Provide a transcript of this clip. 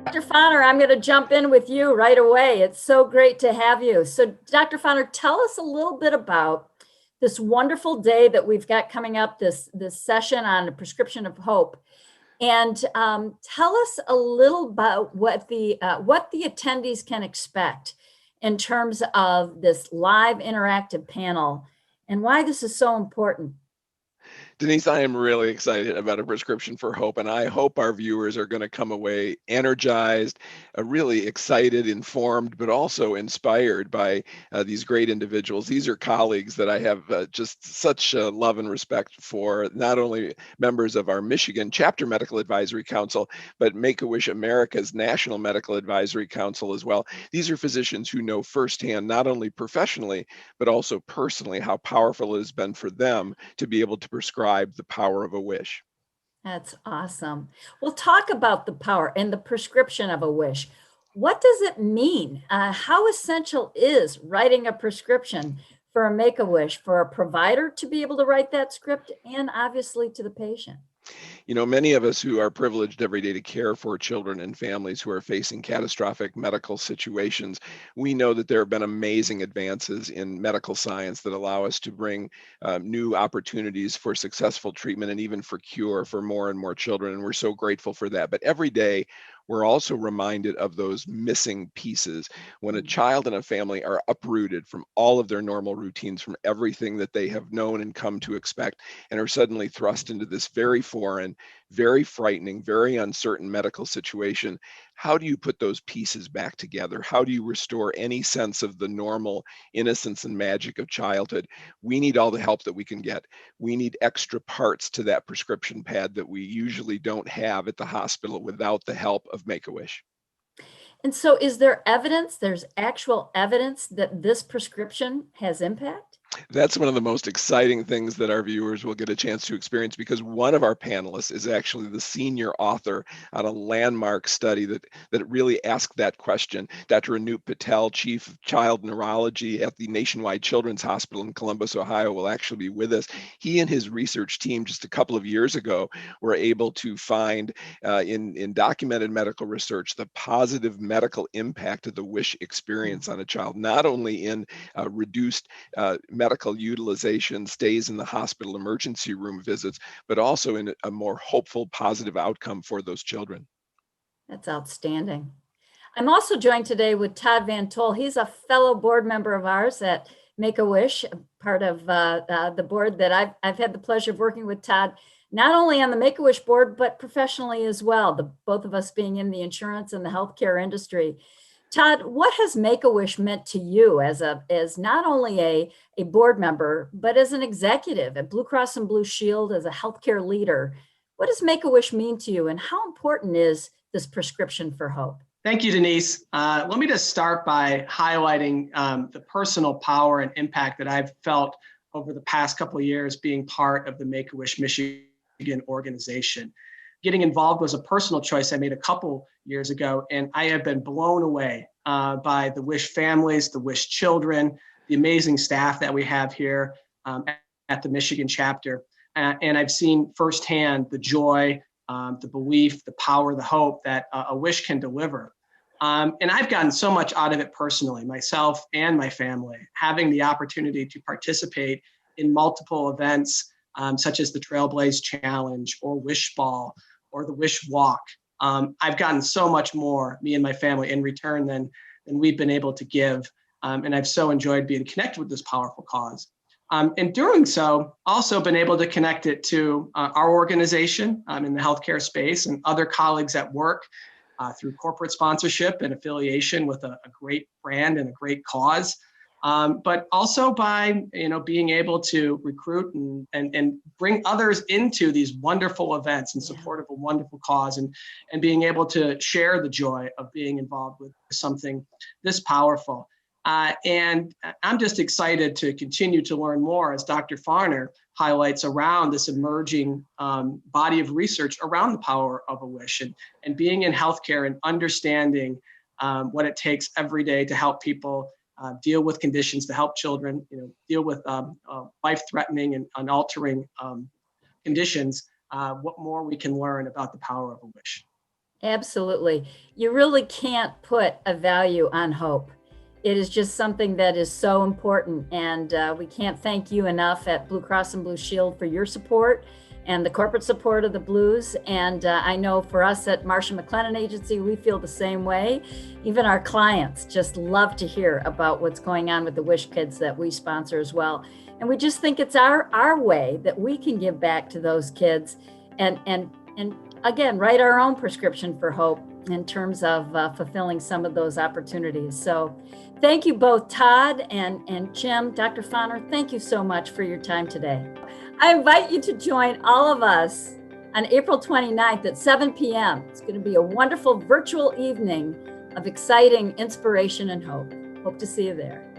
Dr. Fahner, I'm going to jump in with you right away. It's so great to have you. So, Dr. Fahner, tell us a little bit about this wonderful day that we've got coming up, this session on the prescription of hope. And tell us a little about what the attendees can expect in terms of this live interactive panel and why this is so important. Denise, I am really excited about A Prescription for Hope, and I hope our viewers are going to come away energized, really excited, informed, but also inspired by these great individuals. These are colleagues that I have just such love and respect for, not only members of our Michigan Chapter Medical Advisory Council, but MakeAWish America's National Medical Advisory Council as well. These are physicians who know firsthand, not only professionally, but also personally, how powerful it has been for them to be able to prescribe the power of a wish. That's awesome. We'll talk about the power and the prescription of a wish. What does it mean? How essential is writing a prescription for a Make-A-Wish for a provider to be able to write that script and obviously to the patient? You know, many of us who are privileged every day to care for children and families who are facing catastrophic medical situations, we know that there have been amazing advances in medical science that allow us to bring new opportunities for successful treatment and even for cure for more and more children. And we're so grateful for that. But every day, we're also reminded of those missing pieces when a child and a family are uprooted from all of their normal routines, from everything that they have known and come to expect, and are suddenly thrust into this very foreign, very frightening, very uncertain medical situation. How do you put those pieces back together? How do you restore any sense of the normal innocence and magic of childhood? We need all the help that we can get. We need extra parts to that prescription pad that we usually don't have at the hospital without the help of Make-A-Wish. And so is there evidence, there's actual evidence that this prescription has impact? That's one of the most exciting things that our viewers will get a chance to experience, because one of our panelists is actually the senior author on a landmark study that really asked that question. Dr. Anoop Patel, Chief of Child Neurology at the Nationwide Children's Hospital in Columbus, Ohio, will actually be with us. He and his research team just a couple of years ago were able to find in documented medical research the positive medical impact of the WISH experience on a child, not only in reduced medical utilization, stays in the hospital, emergency room visits, but also in a more hopeful, positive outcome for those children. That's outstanding. I'm also joined today with Todd Van Tol. He's a fellow board member of ours at Make-A-Wish, part of the board that I've had the pleasure of working with Todd, not only on the Make-A-Wish board, but professionally as well, both of us being in the insurance and the healthcare industry. Todd, what has Make-A-Wish meant to you as not only a board member, but as an executive at Blue Cross and Blue Shield, as a healthcare leader? What does Make-A-Wish mean to you, and how important is this prescription for hope? Thank you, Denise. Let me just start by highlighting the personal power and impact that I've felt over the past couple of years being part of the Make-A-Wish Michigan organization. Getting involved was a personal choice I made a couple years ago, and I have been blown away by the WISH families, the WISH children, the amazing staff that we have here at the Michigan chapter. And I've seen firsthand the joy, the belief, the power, the hope that a WISH can deliver. And I've gotten so much out of it personally, myself and my family, having the opportunity to participate in multiple events such as the Trailblaze Challenge or Wish Ball or the Wish Walk. I've gotten so much more, me and my family, in return than we've been able to give. And I've so enjoyed being connected with this powerful cause. And doing so, also been able to connect it to our organization in the healthcare space and other colleagues at work through corporate sponsorship and affiliation with a great brand and a great cause. But also by being able to recruit and bring others into these wonderful events in support of a wonderful cause, and being able to share the joy of being involved with something this powerful. And I'm just excited to continue to learn more, as Dr. Fahner highlights, around this emerging body of research around the power of a wish, and being in healthcare and understanding what it takes every day to help people deal with conditions, to help children, deal with life-threatening and altering conditions. What more we can learn about the power of a wish. Absolutely. You really can't put a value on hope. It is just something that is so important. And we can't thank you enough at Blue Cross and Blue Shield for your support and the corporate support of the Blues. And I know for us at Marshall McLennan Agency, we feel the same way. Even our clients just love to hear about what's going on with the Wish kids that we sponsor as well. And we just think it's our way that we can give back to those kids and again, write our own prescription for hope in terms of fulfilling some of those opportunities. So thank you both, Todd and Jim. Dr. Fahner, thank you so much for your time today. I invite you to join all of us on April 29th at 7 p.m. It's going to be a wonderful virtual evening of exciting inspiration and hope. Hope to see you there.